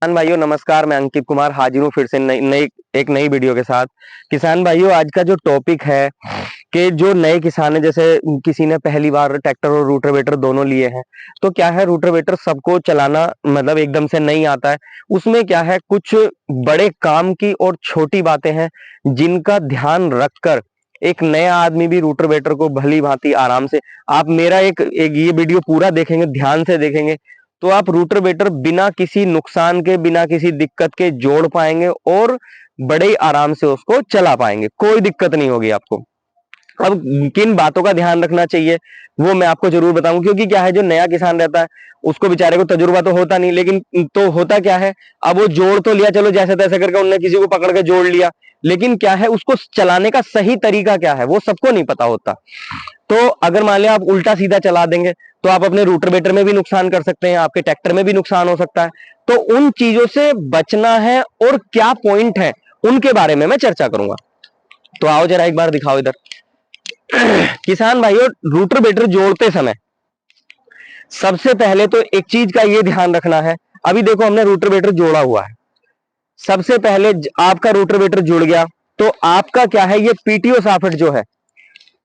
किसान भाइयों नमस्कार। मैं अंकित कुमार हाजिर हूँ फिर से एक नई वीडियो के साथ। किसान भाइयों आज का जो टॉपिक है कि जो नए किसान है, जैसे किसी ने पहली बार ट्रैक्टर और रूटरवेटर दोनों लिए हैं, तो क्या है रूटरवेटर सबको चलाना मतलब एकदम से नहीं आता है। उसमें क्या है कुछ बड़े काम की और छोटी बातें हैं जिनका ध्यान रखकर एक नया आदमी भी रूटरवेटर को भली भांति आराम से, आप मेरा एक ये वीडियो पूरा देखेंगे, ध्यान से देखेंगे, तो आप रूटरवेटर बिना किसी नुकसान के, बिना किसी दिक्कत के जोड़ पाएंगे और बड़े ही आराम से उसको चला पाएंगे। कोई दिक्कत नहीं होगी आपको। अब किन बातों का ध्यान रखना चाहिए वो मैं आपको जरूर बताऊंगा, क्योंकि क्या है जो नया किसान रहता है उसको बेचारे को तजुर्बा तो होता नहीं, लेकिन तो होता क्या है, अब वो जोड़ तो लिया, चलो जैसे तैसे करके उनने किसी को पकड़ के जोड़ लिया, लेकिन क्या है उसको चलाने का सही तरीका क्या है वो सबको नहीं पता होता। तो अगर मान लिया आप उल्टा सीधा चला देंगे तो आप अपने रूटरवेटर में भी नुकसान कर सकते हैं, आपके ट्रैक्टर में भी नुकसान हो सकता है। तो उन चीजों से बचना है और क्या पॉइंट है उनके बारे में मैं चर्चा करूंगा। तो आओ जरा एक बार दिखाओ इधर। किसान भाइयों रूटरवेटर जोड़ते समय सबसे पहले तो एक चीज का ये ध्यान रखना है। अभी देखो हमने रूटरवेटर जोड़ा हुआ है, सबसे पहले आपका रूटरवेटर जुड़ गया तो आपका क्या है, ये पीटीओ साफ्ट जो है,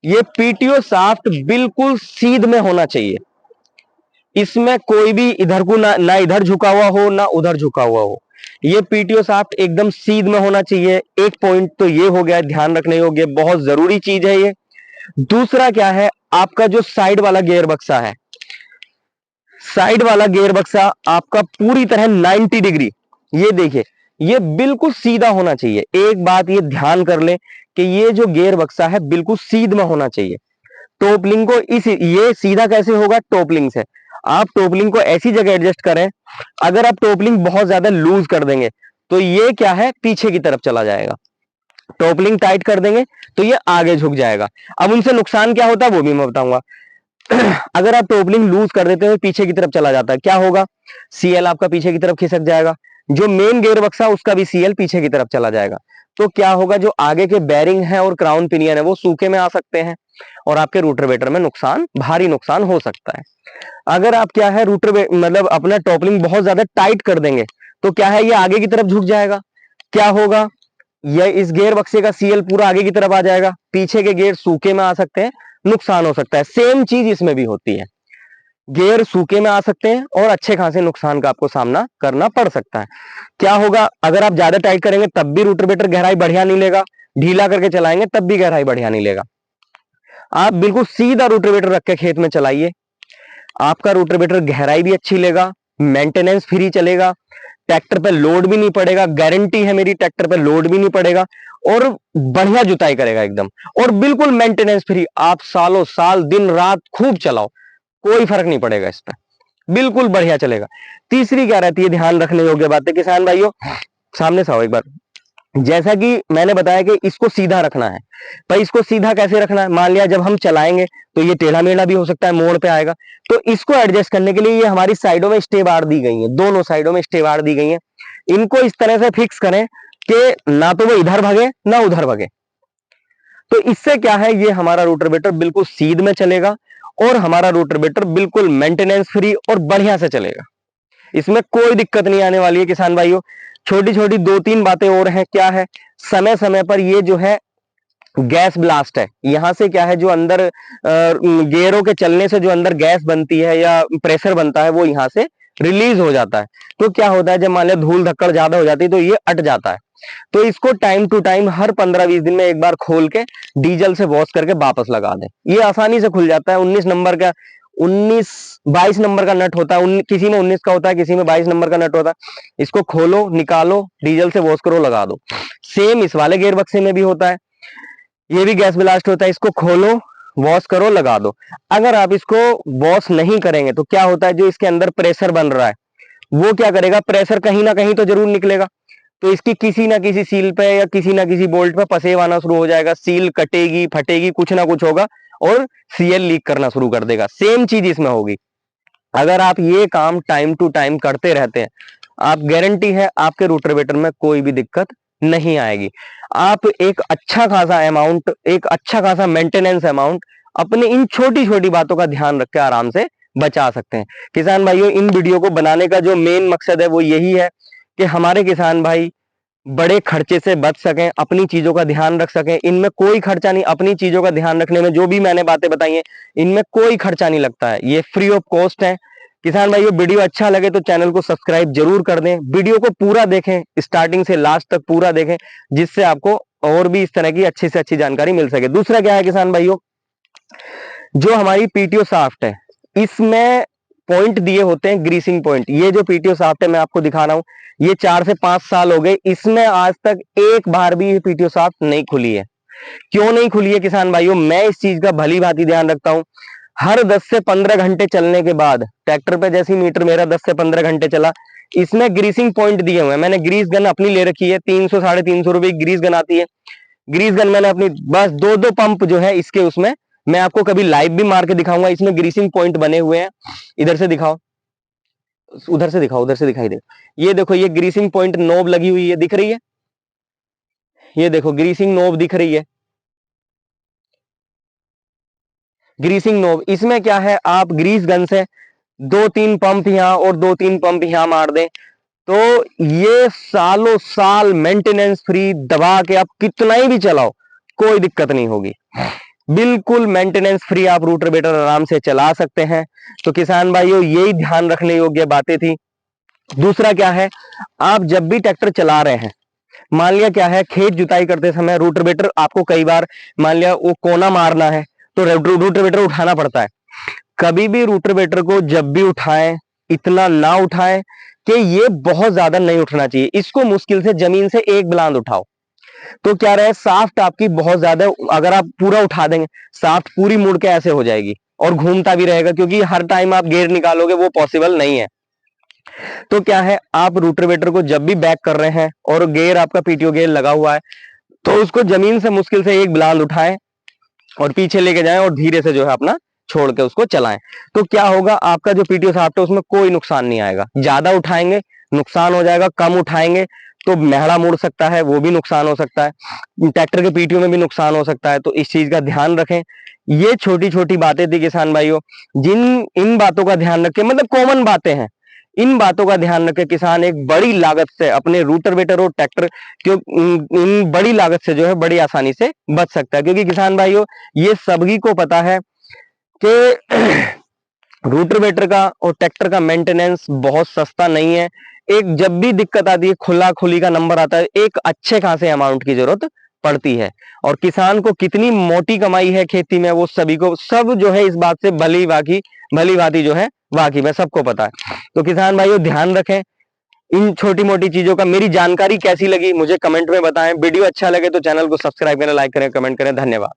ये पीटीओ साफ्ट बिल्कुल सीध में होना चाहिए। इसमें कोई भी इधर को ना इधर झुका हुआ हो ना उधर झुका हुआ हो। ये पीटीओ साफ्ट एकदम सीध में होना चाहिए। एक पॉइंट तो ये हो गया, ध्यान रखने योग्य, बहुत जरूरी चीज है ये। दूसरा क्या है, आपका जो साइड वाला गियर बक्सा है, साइड वाला गियर बक्सा आपका पूरी तरह 90 डिग्री, ये देखिए ये बिल्कुल सीधा होना चाहिए। एक बात ये ध्यान कर ले कि ये जो गियर बक्सा है बिल्कुल सीध में होना चाहिए। टोपलिंग को ये सीधा कैसे होगा, टोपलिंग से। आप टोपलिंग को ऐसी जगह एडजस्ट करें, अगर आप टोपलिंग बहुत ज्यादा लूज कर देंगे तो ये क्या है पीछे की तरफ चला जाएगा, टोपलिंग टाइट कर देंगे तो ये आगे झुक जाएगा। अब उनसे नुकसान क्या होता है वो भी मैं बताऊंगा। अगर आप टोपलिंग लूज कर देते हो पीछे की तरफ चला जाता है, क्या होगा, सीएल आपका पीछे की तरफ खिसक जाएगा, जो मेन गियर बक्सा उसका भी सीएल पीछे की तरफ चला जाएगा। तो क्या होगा, जो आगे के बैरिंग है और क्राउन पिनियन है वो सूखे में आ सकते हैं और आपके रूटरवेटर में नुकसान, भारी नुकसान हो सकता है। अगर आप क्या है रूटर मतलब अपना टॉपलिंग बहुत ज्यादा टाइट कर देंगे तो क्या है ये आगे की तरफ झुक जाएगा, क्या होगा, ये इस गियर बक्से का सीएल पूरा आगे की तरफ आ जाएगा, पीछे के गियर सूखे में आ सकते हैं, नुकसान हो सकता है। सेम चीज इसमें भी होती है, गियर सूखे में आ सकते हैं और अच्छे खासे नुकसान का आपको सामना करना पड़ सकता है। क्या होगा, अगर आप ज्यादा टाइट करेंगे तब भी रूटरवेटर गहराई बढ़िया नहीं लेगा, ढीला करके चलाएंगे तब भी गहराई बढ़िया नहीं लेगा। आप बिल्कुल सीधा रूटरवेटर रख के खेत में चलाइए, आपका रूटरवेटर गहराई भी अच्छी लेगा, मेंटेनेंस फ्री चलेगा, ट्रैक्टर पे लोड भी नहीं पड़ेगा, गारंटी है मेरी, ट्रैक्टर पे लोड भी नहीं पड़ेगा और बढ़िया जुताई करेगा एकदम, और बिल्कुल मेंटेनेंस फ्री। आप सालों साल दिन रात खूब चलाओ, कोई फर्क नहीं पड़ेगा इस पे, बिल्कुल बढ़िया चलेगा। तीसरी क्या रहती है ध्यान रखने योग्य बातें किसान भाइयों, सामने से आओ एक बार। जैसा कि मैंने बताया कि इसको सीधा रखना है, पर इसको सीधा कैसे रखना है, मान लिया जब हम चलाएंगे तो ये टेढ़ा मेढ़ा भी हो सकता है, मोड़ पे आएगा, तो इसको एडजस्ट करने के लिए ये हमारी साइडों में स्टे बार दी गई है, दोनों साइडों में स्टे बार दी गई है। इनको इस तरह से फिक्स करें कि ना तो वो इधर भगे ना उधर भगे। तो इससे क्या है, ये हमारा रूटरवेटर बिल्कुल सीध में चलेगा और हमारा रूटरवेटर बिल्कुल मेंटेनेंस फ्री और बढ़िया से चलेगा, इसमें कोई दिक्कत नहीं आने वाली है किसान भाइयों। छोटी छोटी दो तीन बातें और हैं, क्या है, समय समय पर ये जो है गैस ब्लास्ट है, यहां से क्या है जो अंदर गियरों के चलने से जो अंदर गैस बनती है या प्रेशर बनता है वो यहां से रिलीज हो जाता है। तो क्या होता है, जब मान लिया धूल धक्कड़ ज्यादा हो जाती है तो ये अट जाता है। तो इसको टाइम टू टाइम हर 15-20 दिन में एक बार खोल के डीजल से वॉश करके वापस लगा दें, ये आसानी से खुल जाता है। 19 नंबर का 19 22 नंबर का नट होता है, किसी में 19 का होता है, किसी में 22 नंबर का नट होता है। इसको खोलो, निकालो, डीजल से वॉश करो, लगा दो। सेम इस वाले गियर बक्से में भी होता है, ये भी गैस ब्लास्ट होता है, इसको खोलो, वॉश करो, लगा दो। अगर आप इसको वॉश नहीं करेंगे तो क्या होता है, जो इसके अंदर प्रेशर बन रहा है वो क्या करेगा, प्रेशर कहीं ना कहीं तो जरूर निकलेगा, तो इसकी किसी ना किसी सील पे या किसी ना किसी बोल्ट पे पसेव आना शुरू हो जाएगा, सील कटेगी, फटेगी, कुछ ना कुछ होगा और सीएल लीक करना शुरू कर देगा। सेम चीज इसमें होगी। अगर आप ये काम टाइम टू टाइम करते रहते हैं, आप गारंटी है आपके रूटरवेटर में कोई भी दिक्कत नहीं आएगी। आप एक अच्छा खासा अमाउंट, एक अच्छा खासा मेंटेनेंस अमाउंट अपने इन छोटी छोटी बातों का ध्यान रख के आराम से बचा सकते हैं। किसान भाइयों इन वीडियो को बनाने का जो मेन मकसद है वो यही है कि हमारे किसान भाई बड़े खर्चे से बच सकें, अपनी चीजों का ध्यान रख सकें। इनमें कोई खर्चा नहीं, अपनी चीजों का ध्यान रखने में जो भी मैंने बातें बताई हैं इनमें कोई खर्चा नहीं लगता है, ये फ्री ऑफ कॉस्ट है। किसान भाइयों वीडियो अच्छा लगे तो चैनल को सब्सक्राइब जरूर कर दें, वीडियो को पूरा देखें, स्टार्टिंग से लास्ट तक पूरा देखें, जिससे आपको और भी इस तरह की अच्छी से अच्छी जानकारी मिल सके। दूसरा क्या है किसान भाइयों, जो हमारी पीटीओ साफ्ट है इसमें पॉइंट दिए होते हैं, ग्रीसिंग पॉइंट। ये जो पीटीओ साफ्ट है मैं आपको दिखा रहा हूं, ये 4 से 5 साल हो गए, इसमें आज तक एक बार भी ये पीटीओ साफ्ट नहीं खुली है। क्यों नहीं खुली है किसान भाइयों, मैं इस चीज का भली भांति ध्यान रखता हूं। हर 10 से 15 घंटे चलने के बाद ट्रैक्टर पे जैसी मीटर मेरा 10 से 15 घंटे चला, इसमें ग्रीसिंग पॉइंट दिए हुए हैं। मैंने ग्रीस गन अपनी ले रखी है, 300 350 रुपए की ग्रीस गन आती है। ग्रीस गन मैंने अपनी, बस दो दो पंप जो है इसके, उसमें मैं आपको कभी लाइव भी मार के दिखाऊंगा। इसमें ग्रीसिंग पॉइंट बने हुए हैं, इधर से दिखाओ, उधर से दिखाओ, उधर से दिखाई दे। ये देखो, ये ग्रीसिंग पॉइंट नोब लगी हुई है, दिख रही है? ये देखो ग्रीसिंग नोब दिख रही है, ग्रीसिंग नोब। इसमें क्या है, आप ग्रीस गन से 2-3 पंप यहां और 2-3 पंप यहां मार दें तो ये सालों साल मेंटेनेंस फ्री, दबा के आप कितना ही भी चलाओ कोई दिक्कत नहीं होगी। बिल्कुल मेंटेनेंस फ्री आप रूटरवेटर आराम से चला सकते हैं। तो किसान भाइयों यही ध्यान रखने योग्य बातें थी। दूसरा क्या है, आप जब भी ट्रैक्टर चला रहे हैं, मान लिया क्या है, खेत जुताई करते समय रूटरवेटर आपको कई बार मान लिया वो कोना मारना है तो रूटरवेटर उठाना पड़ता है। कभी भी रूटरवेटर को जब भी उठाएं, इतना ना उठाएं कि ये बहुत ज्यादा नहीं उठना चाहिए। इसको मुश्किल से जमीन से एक बुलंद उठाओ तो क्या रहे, साफ्ट आपकी बहुत ज्यादा, अगर आप पूरा उठा देंगे साफ्ट पूरी मुड़ के ऐसे हो जाएगी और घूमता भी रहेगा, क्योंकि हर टाइम आप गेयर निकालोगे वो पॉसिबल नहीं है। तो क्या है, आप रूटरवेटर को जब भी बैक कर रहे हैं और गेयर आपका पीटीओ गेयर लगा हुआ है तो उसको जमीन से मुश्किल से एक बुलंद उठाएं और पीछे लेके जाएं और धीरे से जो है अपना छोड़ के उसको चलाएं। तो क्या होगा, आपका जो पीटीओ साफ्ट है उसमें कोई नुकसान नहीं आएगा। ज्यादा उठाएंगे नुकसान हो जाएगा, कम उठाएंगे तो महड़ा मुड़ सकता है, वो भी नुकसान हो सकता है, ट्रैक्टर के पीटीओ में भी नुकसान हो सकता है। तो इस चीज का ध्यान रखें। ये छोटी छोटी बातें थी किसान भाइयों, जिन इन बातों का ध्यान रखें, मतलब कॉमन बातें हैं, इन बातों का ध्यान रखें किसान एक बड़ी लागत से अपने रूटरवेटर और ट्रैक्टर क्यों, इन बड़ी लागत से जो है बड़ी आसानी से बच सकता है। क्योंकि किसान भाइयों ये सभी को पता है कि रूटरवेटर का और ट्रैक्टर का मेंटेनेंस बहुत सस्ता नहीं है। एक जब भी दिक्कत आती है, खुला खुली का नंबर आता है, एक अच्छे खासे अमाउंट की जरूरत पड़ती है। और किसान को कितनी मोटी कमाई है खेती में, वो सभी को, सब जो है इस बात से भली भांति जो है वाकिफ है, सबको पता है। तो किसान भाइयों ध्यान रखें इन छोटी मोटी चीजों का। मेरी जानकारी कैसी लगी मुझे कमेंट में बताएं। वीडियो अच्छा लगे तो चैनल को सब्सक्राइब करें, लाइक करें, कमेंट करें। धन्यवाद।